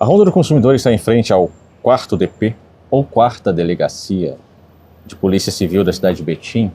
A Ronda do Consumidor está em frente ao 4º DP, ou 4ª Delegacia de Polícia Civil da cidade de Betim.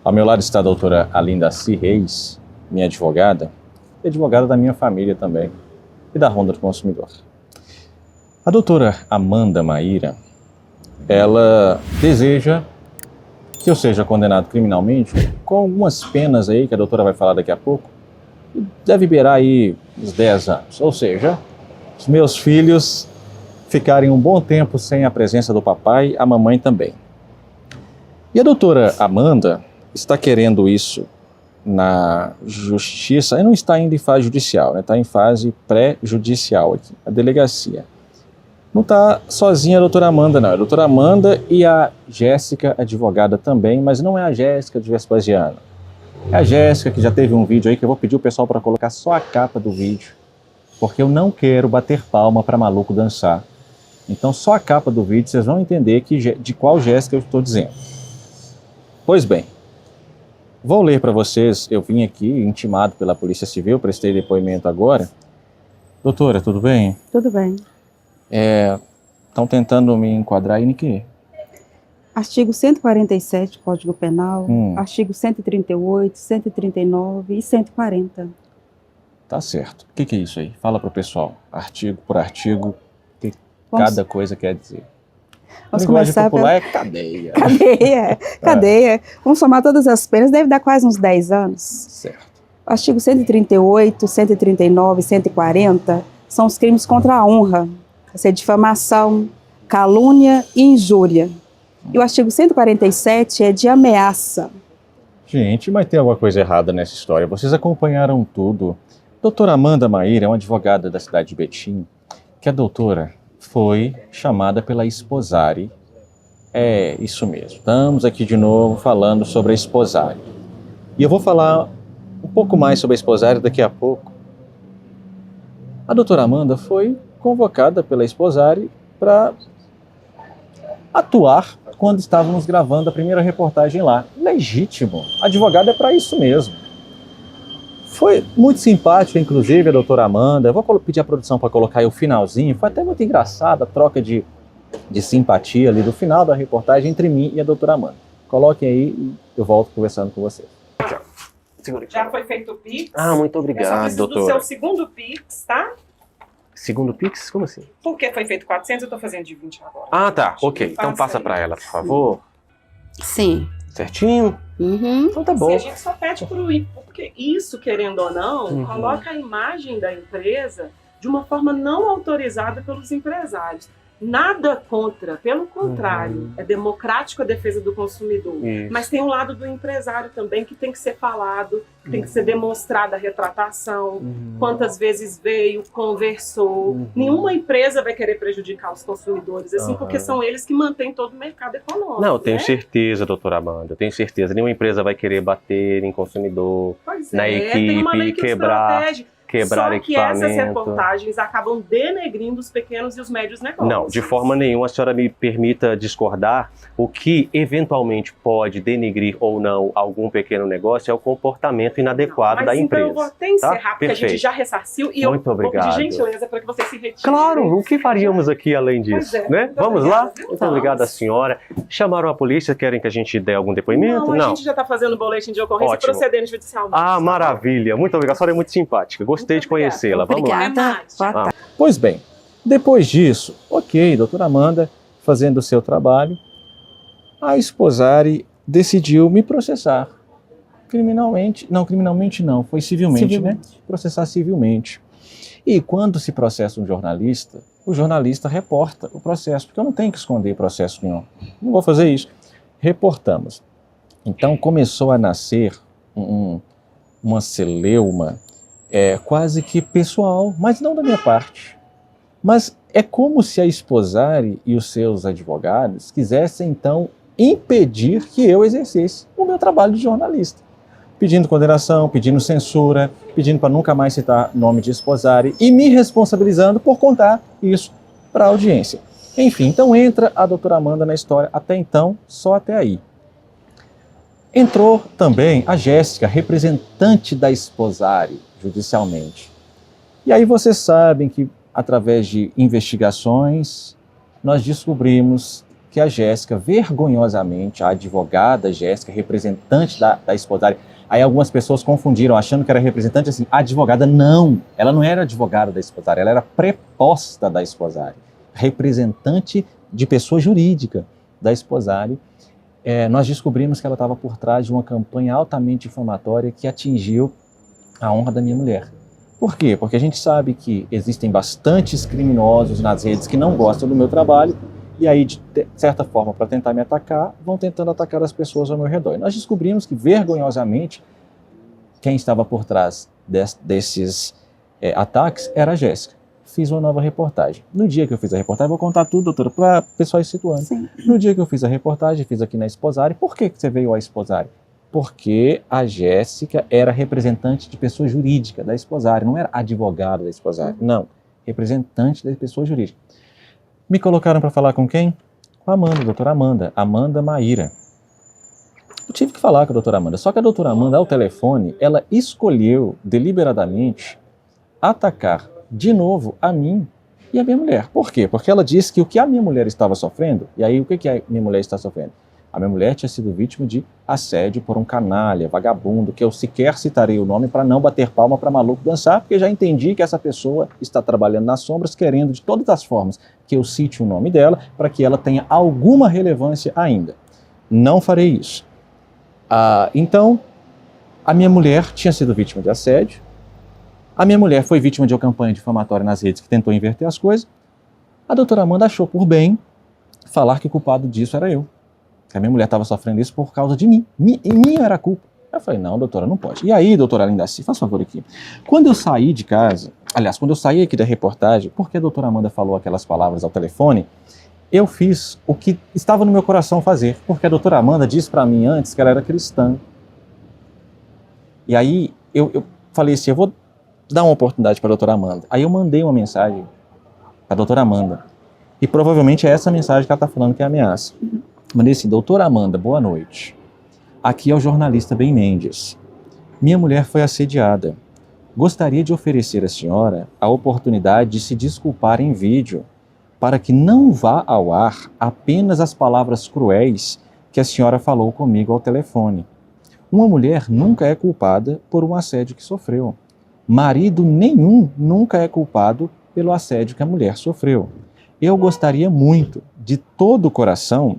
Ao meu lado está a doutora Alindaci Reis, minha advogada, e advogada da minha família também, e da Ronda do Consumidor. A doutora Amanda Maíra, ela deseja que eu seja condenado criminalmente com algumas penas aí, que a doutora vai falar daqui a pouco, e deve beirar aí uns 10 anos, ou seja, os meus filhos ficarem um bom tempo sem a presença do papai, a mamãe também. E a doutora Amanda está querendo isso na justiça, e não está ainda em fase judicial, né? Está em fase pré-judicial aqui, a delegacia. Não está sozinha a doutora Amanda, não. É a doutora Amanda e a Jéssica, advogada também, mas não é a Jéssica de Vespasiano. É a Jéssica, que já teve um vídeo aí, que eu vou pedir o pessoal para colocar só a capa do vídeo, porque eu não quero bater palma para maluco dançar. Então só a capa do vídeo vocês vão entender de qual Jéssica eu estou dizendo. Pois bem, vou ler para vocês, eu vim aqui intimado pela Polícia Civil, prestei depoimento agora. Doutora, tudo bem? Tudo bem. Estão tentando me enquadrar aí em quê? Artigo 147 do Código Penal, artigo 138, 139 e 140. Tá certo. O que é isso aí? Fala para o pessoal, artigo por artigo, o que cada coisa quer dizer. Vamos começar popular é cadeia. Cadeia. Vamos somar todas as penas, deve dar quase uns 10 anos. Certo. Artigo 138, 139 e 140 são os crimes contra a honra. Essa é difamação, calúnia e injúria. E o artigo 147 é de ameaça. Gente, mas tem alguma coisa errada nessa história. Vocês acompanharam tudo. Doutora Amanda Maíra é uma advogada da cidade de Betim, que a doutora foi chamada pela esposari. É isso mesmo. Estamos aqui de novo falando sobre a esposari. E eu vou falar um pouco mais sobre a esposari daqui a pouco. A doutora Amanda foi convocada pela esposari para atuar quando estávamos gravando a primeira reportagem lá. Legítimo. Advogado é para isso mesmo. Foi muito simpática, inclusive, a doutora Amanda. Eu vou pedir a produção para colocar aí o finalzinho. Foi até muito engraçada a troca de simpatia ali do final da reportagem entre mim e a doutora Amanda. Coloquem aí e eu volto conversando com vocês. Já foi feito o Pix. Ah, muito obrigado, doutora. Do seu segundo Pix, tá? Segundo Pix? Como assim? Porque foi feito 400, eu tô fazendo de 20 agora. Ah, tá. Ok. Então passa para ela, por favor. Sim. Certinho? Uhum. Então tá bom. Sim, a gente só pede pro porque isso, querendo ou não, coloca a imagem da empresa de uma forma não autorizada pelos empresários. Nada contra, pelo contrário, é democrático a defesa do consumidor. Isso. Mas tem um lado do empresário também que tem que ser falado, que tem que ser demonstrada a retratação, quantas vezes veio, conversou. Nenhuma empresa vai querer prejudicar os consumidores, assim, porque são eles que mantêm todo o mercado econômico. Não, eu tenho certeza, doutora Amanda, eu tenho certeza. Nenhuma empresa vai querer bater em consumidor, na equipe, quebrar Só que essas equipamento. reportagens acabam denegrindo os pequenos e os médios negócios. Não, de forma nenhuma. A senhora me permita discordar. O que eventualmente pode denegrir ou não algum pequeno negócio é o comportamento inadequado da empresa. Então eu vou até encerrar, porque a gente já ressarciu e Muito obrigado. vou pedir gentileza para que você se retire. Claro, o que faríamos aqui além disso, né? Vamos lá? Muito obrigado à senhora. Chamaram a polícia, querem que a gente dê algum depoimento? Não, a gente já está fazendo boletim de ocorrência e procedendo judicialmente. Ah, maravilha. Muito obrigado. A senhora é muito simpática. Gostei de conhecê-la. Vamos lá. Obrigada. Pois bem, depois disso, ok, doutora Amanda fazendo o seu trabalho, a esposari decidiu me processar criminalmente. Não, criminalmente não, foi civilmente, né? Processar civilmente. E quando se processa um jornalista, o jornalista reporta o processo, porque eu não tenho que esconder processo nenhum. Não vou fazer isso. Reportamos. Então começou a nascer uma celeuma quase que pessoal, mas não da minha parte. Mas é como se a esposari e os seus advogados quisessem, então, impedir que eu exercesse o meu trabalho de jornalista. Pedindo condenação, pedindo censura, pedindo para nunca mais citar nome de esposari e me responsabilizando por contar isso para a audiência. Enfim, então entra a doutora Amanda na história. Até então, só até aí. Entrou também a Jéssica, representante da esposari, judicialmente. E aí vocês sabem que através de investigações, nós descobrimos que a Jéssica, vergonhosamente, a advogada Jéssica, representante da esposária, aí algumas pessoas confundiram, achando que era representante, assim, advogada, não, ela não era advogada da esposária, ela era preposta da esposária, representante de pessoa jurídica da esposária. Nós descobrimos que ela estava por trás de uma campanha altamente difamatória que atingiu a honra da minha mulher. Por quê? Porque a gente sabe que existem bastantes criminosos nas redes que não gostam do meu trabalho e aí, de certa forma, para tentar me atacar, vão tentando atacar as pessoas ao meu redor. E nós descobrimos que, vergonhosamente, quem estava por trás desses ataques era a Jéssica. Fiz uma nova reportagem. No dia que eu fiz a reportagem, vou contar tudo, doutora, para o pessoal ir situando. Sim. No dia que eu fiz a reportagem, fiz aqui na Esposária. Por que você veio à Esposária? Porque a Jéssica era representante de pessoa jurídica da Esposária, não era advogada da Esposária, não. Representante da pessoa jurídica. Me colocaram para falar com quem? Com a Amanda, a doutora Amanda, Amanda Maíra. Eu tive que falar com a doutora Amanda, só que a doutora Amanda, ao telefone, ela escolheu deliberadamente atacar de novo a mim e a minha mulher. Por quê? Porque ela disse que o que a minha mulher estava sofrendo, e aí o que a minha mulher está sofrendo? A minha mulher tinha sido vítima de assédio por um canalha, vagabundo, que eu sequer citarei o nome para não bater palma para maluco dançar, porque já entendi que essa pessoa está trabalhando nas sombras, querendo de todas as formas que eu cite o nome dela, para que ela tenha alguma relevância ainda. Não farei isso. Então, a minha mulher tinha sido vítima de assédio, a minha mulher foi vítima de uma campanha difamatória nas redes que tentou inverter as coisas, a doutora Amanda achou por bem falar que o culpado disso era eu. Que a minha mulher estava sofrendo isso por causa de mim. E minha era a culpa. Eu falei, não, doutora, não pode. E aí, doutora Lindaci, faz favor aqui. Quando eu saí de casa, aliás, quando eu saí aqui da reportagem, porque a doutora Amanda falou aquelas palavras ao telefone, eu fiz o que estava no meu coração fazer. Porque a doutora Amanda disse para mim antes que ela era cristã. E aí, eu falei assim, eu vou dar uma oportunidade para a doutora Amanda. Aí eu mandei uma mensagem para a doutora Amanda. E provavelmente é essa mensagem que ela está falando que é ameaça. Mandei assim, doutora Amanda, boa noite. Aqui é o jornalista Ben Mendes. Minha mulher foi assediada. Gostaria de oferecer à senhora a oportunidade de se desculpar em vídeo, para que não vá ao ar apenas as palavras cruéis que a senhora falou comigo ao telefone. Uma mulher nunca é culpada por um assédio que sofreu. Marido nenhum nunca é culpado pelo assédio que a mulher sofreu. Eu gostaria muito, de todo o coração,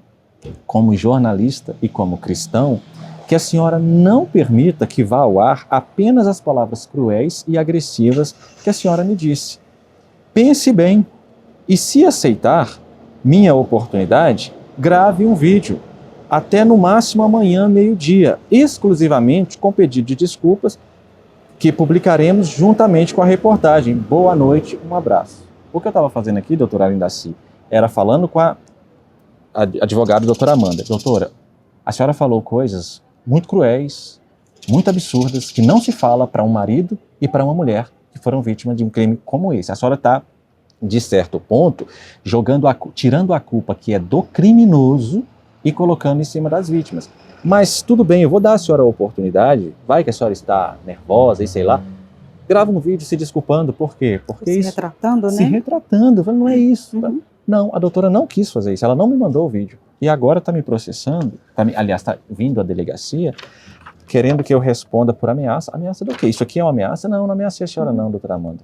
como jornalista e como cristão, que a senhora não permita que vá ao ar apenas as palavras cruéis e agressivas que a senhora me disse. Pense bem e, se aceitar minha oportunidade, grave um vídeo, até no máximo amanhã, meio-dia, exclusivamente com pedido de desculpas, que publicaremos juntamente com a reportagem. Boa noite, um abraço. O que eu estava fazendo aqui, doutora Lindaci, era falando com a advogada doutora Amanda. Doutora, a senhora falou coisas muito cruéis, muito absurdas, que não se fala para um marido e para uma mulher que foram vítimas de um crime como esse. A senhora está, de certo ponto, tirando a culpa que é do criminoso e colocando em cima das vítimas. Mas tudo bem, eu vou dar à senhora a oportunidade, vai que a senhora está nervosa e sei lá, grava um vídeo se desculpando, por quê? Porque Se isso, retratando, né? se retratando, eu falei, não é isso. Uhum. Não, a doutora não quis fazer isso, ela não me mandou o vídeo. E agora está me processando, aliás, está vindo à delegacia, querendo que eu responda por ameaça. Ameaça do quê? Isso aqui é uma ameaça? Não, não ameacei a senhora não, doutora Amanda.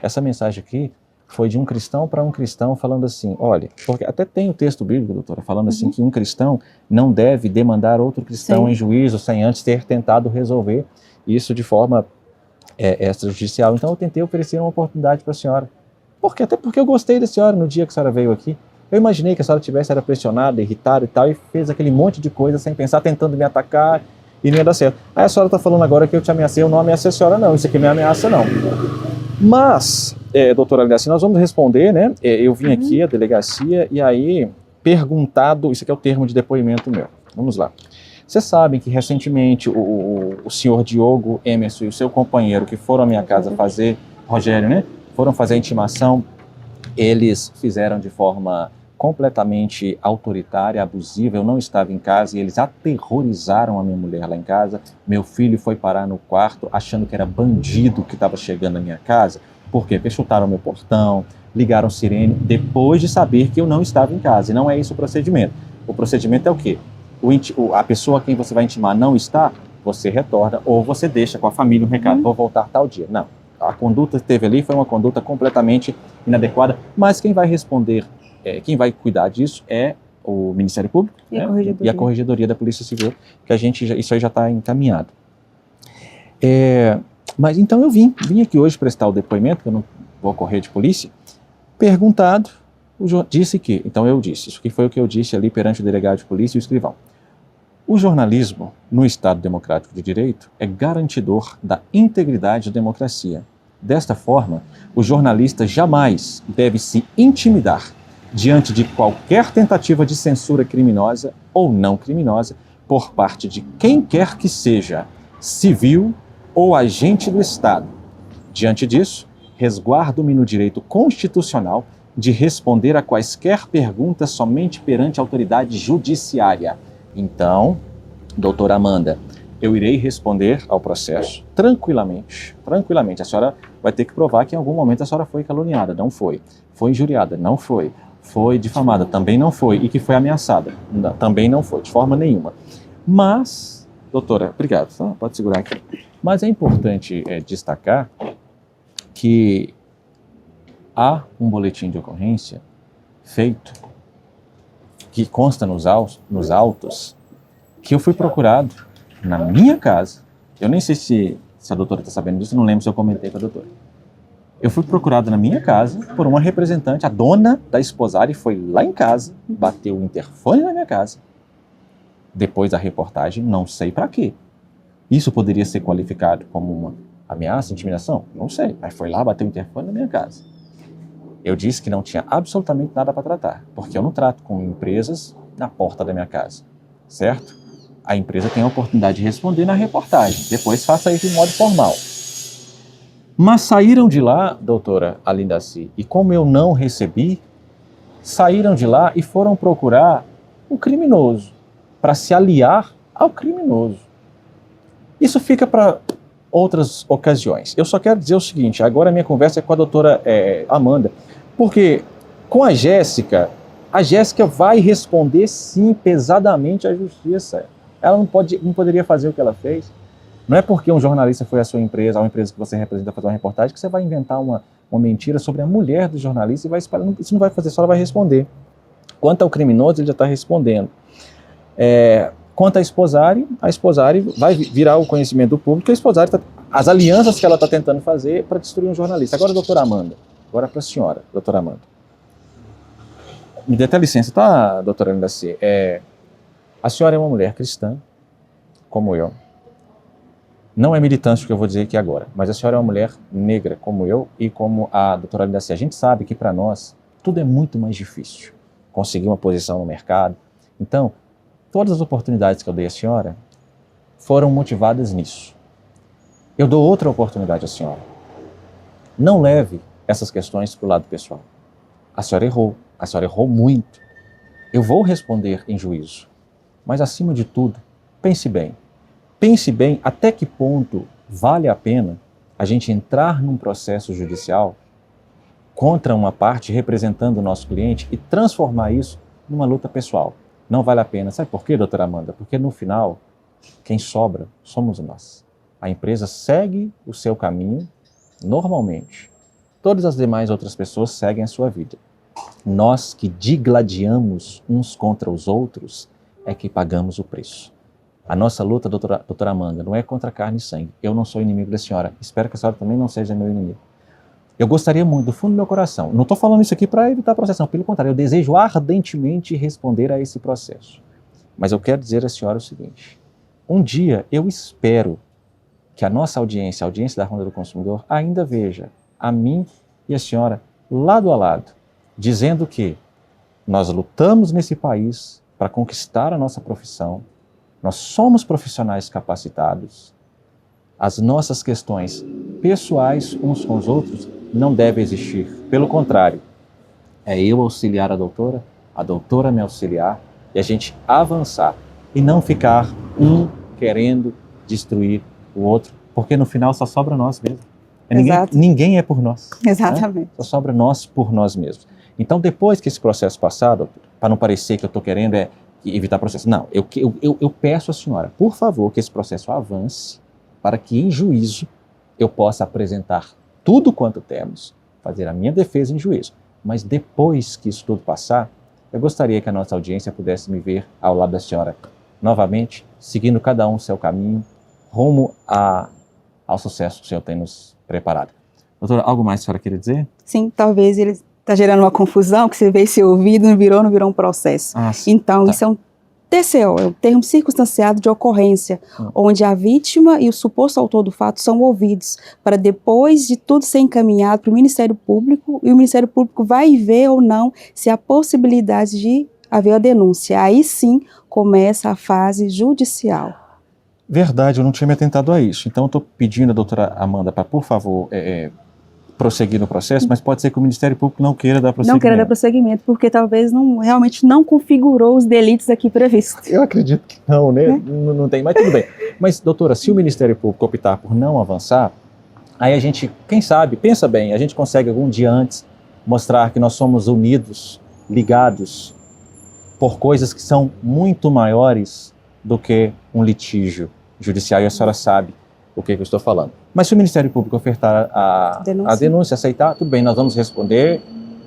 Essa mensagem aqui foi de um cristão para um cristão falando assim, olha, porque até tem o texto bíblico, doutora, falando assim que um cristão não deve demandar outro cristão em juízo sem antes ter tentado resolver isso de forma extrajudicial. Então eu tentei oferecer uma oportunidade para a senhora. Até porque eu gostei da senhora no dia que a senhora veio aqui. Eu imaginei que a senhora era pressionada, irritada e tal, e fez aquele monte de coisa sem pensar, tentando me atacar, e não ia dar certo. Aí a senhora está falando agora que eu te ameacei, eu não ameacei a senhora não, isso aqui não é ameaça não. Mas, doutora Lindaci, nós vamos responder, né? Eu vim aqui à delegacia e aí perguntado, isso aqui é o termo de depoimento meu. Vamos lá. Vocês sabem que recentemente o senhor Diogo Emerson e o seu companheiro que foram à minha casa fazer, Rogério, né? Foram fazer a intimação, eles fizeram de forma completamente autoritária, abusiva. Eu não estava em casa e eles aterrorizaram a minha mulher lá em casa. Meu filho foi parar no quarto achando que era bandido que estava chegando na minha casa. Por quê? Porque chutaram meu portão, ligaram sirene, depois de saber que eu não estava em casa. E não é esse o procedimento. O procedimento é o quê? A pessoa a quem você vai intimar não está, você retorna, ou você deixa com a família um recado, vou voltar tal dia. Não. A conduta que teve ali foi uma conduta completamente inadequada, mas quem vai responder, quem vai cuidar disso é o Ministério Público e a Corregedoria da Polícia Civil, que isso aí já está encaminhado. Mas então eu vim aqui hoje prestar o depoimento, que eu não vou correr de polícia, perguntado, disse que, então eu disse, isso que foi o que eu disse ali perante o delegado de polícia e o escrivão. O jornalismo, no Estado Democrático de Direito, é garantidor da integridade da democracia. Desta forma, o jornalista jamais deve se intimidar diante de qualquer tentativa de censura criminosa ou não criminosa por parte de quem quer que seja, civil ou agente do Estado. Diante disso, resguardo-me no direito constitucional de responder a quaisquer perguntas somente perante a autoridade judiciária. Então, doutora Amanda, eu irei responder ao processo tranquilamente. A senhora vai ter que provar que em algum momento a senhora foi caluniada, não foi. Foi injuriada, não foi. Foi difamada, também não foi. E que foi ameaçada, também não foi, de forma nenhuma. Mas, doutora, obrigado, pode segurar aqui. Mas é importante destacar que há um boletim de ocorrência feito, que consta nos autos, que eu fui procurado na minha casa. Eu nem sei se a doutora está sabendo disso, não lembro se eu comentei com a doutora. Eu fui procurado na minha casa por uma representante, a dona da esposária, foi lá em casa, bateu o interfone na minha casa. Depois da reportagem, não sei para quê. Isso poderia ser qualificado como uma ameaça, intimidação? Não sei, mas foi lá, bateu o interfone na minha casa. Eu disse que não tinha absolutamente nada para tratar, porque eu não trato com empresas na porta da minha casa, certo? A empresa tem a oportunidade de responder na reportagem, depois faça isso de modo formal. Mas saíram de lá, doutora Alindaci, e como eu não recebi, saíram de lá e foram procurar o criminoso, para se aliar ao criminoso. Isso fica para outras ocasiões. Eu só quero dizer o seguinte, agora a minha conversa é com a doutora Amanda, porque com a Jéssica vai responder sim pesadamente à justiça. Ela não poderia fazer o que ela fez. Não é porque um jornalista foi à sua empresa, a uma empresa que você representa, fazer uma reportagem, que você vai inventar uma mentira sobre a mulher do jornalista e vai espalhar. Isso não vai fazer, só ela vai responder. Quanto ao criminoso, ele já está respondendo. Quanto à esposária vai virar o conhecimento do público, a esposária as alianças que ela está tentando fazer para destruir um jornalista. Agora, doutora Amanda, agora para a senhora, doutora Amanda. Me dê até licença, tá, doutora Alindaci? A senhora é uma mulher cristã, como eu. Não é militante o que eu vou dizer aqui agora, mas a senhora é uma mulher negra, como eu e como a doutora Alindaci. A gente sabe que para nós tudo é muito mais difícil. Conseguir uma posição no mercado. Então, todas as oportunidades que eu dei à senhora foram motivadas nisso. Eu dou outra oportunidade à senhora. Não leve essas questões para o lado pessoal. A senhora errou muito. Eu vou responder em juízo. Mas, acima de tudo, pense bem. Pense bem até que ponto vale a pena a gente entrar num processo judicial contra uma parte representando o nosso cliente e transformar isso numa luta pessoal. Não vale a pena. Sabe por quê, doutora Amanda? Porque no final, quem sobra somos nós. A empresa segue o seu caminho normalmente. Todas as demais outras pessoas seguem a sua vida. Nós que digladiamos uns contra os outros é que pagamos o preço. A nossa luta, doutora Amanda, não é contra carne e sangue. Eu não sou inimigo da senhora. Espero que a senhora também não seja meu inimigo. Eu gostaria muito, do fundo do meu coração, não estou falando isso aqui para evitar processo, não, pelo contrário, eu desejo ardentemente responder a esse processo. Mas eu quero dizer à senhora o seguinte, um dia eu espero que a nossa audiência, a audiência da Ronda do Consumidor, ainda veja a mim e a senhora lado a lado, dizendo que nós lutamos nesse país para conquistar a nossa profissão, nós somos profissionais capacitados, as nossas questões pessoais uns com os outros não devem existir. Pelo contrário, é eu auxiliar a doutora me auxiliar e a gente avançar e não ficar um querendo destruir o outro, porque no final só sobra nós mesmos. Exato. Ninguém é por nós. Exatamente. Só sobra nós por nós mesmos. Então, depois que esse processo passar, para não parecer que eu estou querendo evitar processo, não, eu peço à senhora, por favor, que esse processo avance para que, em juízo, eu possa apresentar tudo quanto temos, fazer a minha defesa em juízo. Mas depois que isso tudo passar, eu gostaria que a nossa audiência pudesse me ver ao lado da senhora novamente, seguindo cada um o seu caminho, rumo ao sucesso que o senhor tem nos preparado. Doutora, algo mais que a senhora queria dizer? Sim, talvez ele está gerando uma confusão, que você vê esse ouvido, não virou um processo. Então, isso é um TCO, é um termo circunstanciado de ocorrência, onde a vítima e o suposto autor do fato são ouvidos, para depois de tudo ser encaminhado para o Ministério Público, e o Ministério Público vai ver ou não se há possibilidade de haver a denúncia. Aí sim começa a fase judicial. Verdade, eu não tinha me atentado a isso. Então, eu estou pedindo à doutora Amanda para, por favor, prosseguir no processo, mas pode ser que o Ministério Público não queira dar prosseguimento. Não queira dar prosseguimento, porque talvez realmente não configurou os delitos aqui previstos. Eu acredito que não, né? Não tem, mas tudo bem. Mas, doutora, se o Ministério Público optar por não avançar, aí a gente, quem sabe, pensa bem, a gente consegue algum dia antes mostrar que nós somos unidos, ligados, por coisas que são muito maiores do que um litígio judicial, e a senhora sabe o que eu estou falando. Mas se o Ministério Público ofertar a denúncia, aceitar, tudo bem, nós vamos responder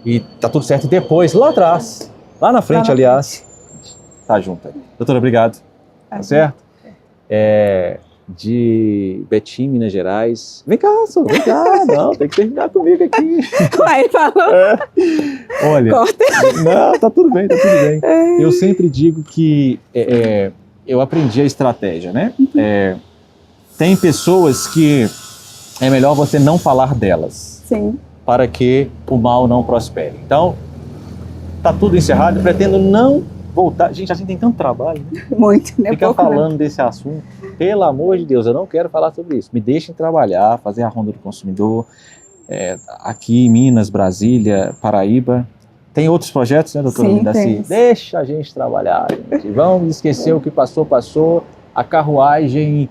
e tá tudo certo. E depois, lá atrás, lá na frente, aliás, tá junto aí. Doutora, obrigado. Tá certo? De Betim, Minas Gerais. Vem cá, senhor, vem cá. Não, tem que terminar comigo aqui. Aí falou. Olha, não, tá tudo bem, tá tudo bem. Eu sempre digo que eu aprendi a estratégia, né? Tem pessoas que é melhor você não falar delas. Sim. Para que o mal não prospere. Então, tá tudo encerrado. Eu pretendo não voltar. Gente, a gente tem tanto trabalho, né? Muito, né? Ficar falando desse assunto. Pelo amor de Deus, eu não quero falar sobre isso. Me deixem trabalhar, fazer a Ronda do Consumidor. Aqui em Minas, Brasília, Paraíba. Tem outros projetos, né, doutora Lindaci? Deixa a gente trabalhar, gente. Vamos esquecer o que passou, passou. A carruagem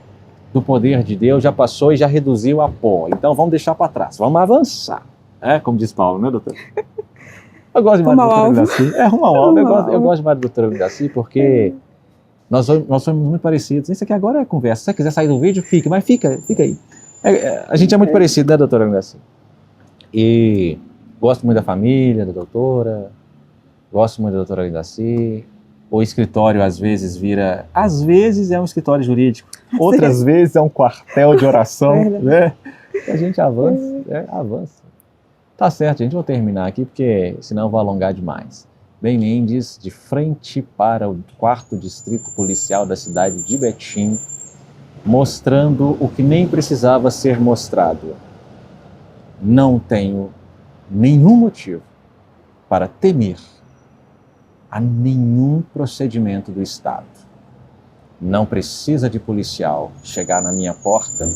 do poder de Deus já passou e já reduziu a pó. Então vamos deixar para trás, vamos avançar. Como diz Paulo, né, doutor? Eu gosto demais da doutora Lindaci. Rumo ao alvo. Eu gosto demais da doutora Lindaci porque nós somos muito parecidos. Isso aqui agora é conversa. Se você quiser sair do vídeo, fica, mas fica aí. A gente é muito parecido, né, doutora Lindaci? E gosto muito da família, da doutora, gosto muito da doutora Lindaci. O escritório às vezes é um escritório jurídico, outras vezes é um quartel de oração, né? A gente avança. Tá certo, gente, vou terminar aqui porque senão eu vou alongar demais. Bem Mendes, de frente para o 4º Distrito Policial da cidade de Betim, mostrando o que nem precisava ser mostrado. Não tenho nenhum motivo para temer a nenhum procedimento do Estado. Não precisa de policial chegar na minha porta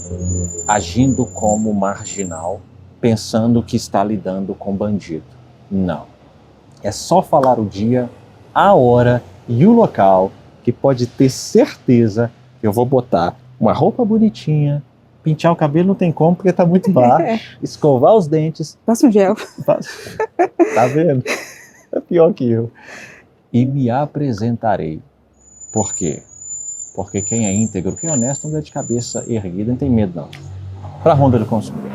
agindo como marginal, pensando que está lidando com bandido. Não. É só falar o dia, a hora e o local que pode ter certeza que eu vou botar uma roupa bonitinha, pentear o cabelo não tem como porque está muito baixo, escovar os dentes. Passa um gel. Tá vendo? É pior que eu. E me apresentarei. Por quê? Porque quem é íntegro, quem é honesto, não dá de cabeça erguida, não tem medo não. Para a Ronda do Consumidor.